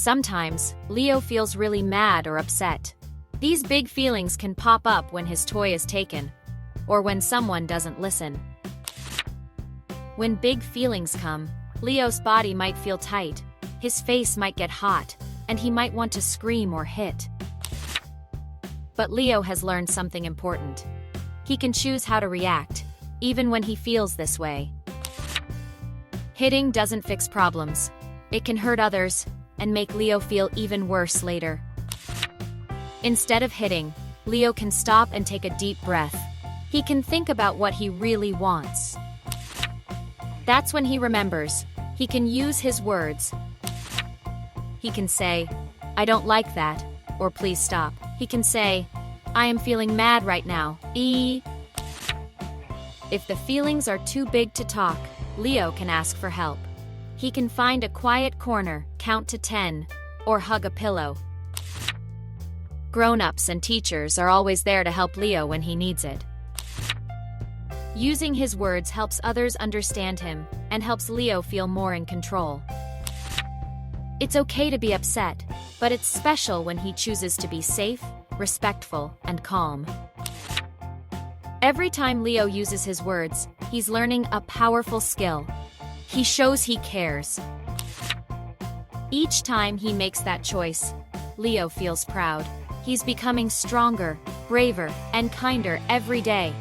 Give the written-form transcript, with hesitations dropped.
Sometimes, Leo feels really mad or upset. These big feelings can pop up when his toy is taken, or when someone doesn't listen. When big feelings come, Leo's body might feel tight, his face might get hot, and he might want to scream or hit. But Leo has learned something important. He can choose how to react, even when he feels this way. Hitting doesn't fix problems. It can hurt others, and make Leo feel even worse later. Instead of hitting, Leo can stop and take a deep breath. He can think about what he really wants. That's when he remembers. He can use his words. He can say, "I don't like that," or "Please stop." He can say, "I am feeling mad right now." If the feelings are too big to talk, Leo can ask for help. He can find a quiet corner, count to 10, or hug a pillow. Grown-ups and teachers are always there to help Leo when he needs it. Using his words helps others understand him and helps Leo feel more in control. It's okay to be upset, but it's special when he chooses to be safe, respectful, and calm. Every time Leo uses his words, he's learning a powerful skill. He shows he cares. Each time he makes that choice, Leo feels proud. He's becoming stronger, braver, and kinder every day.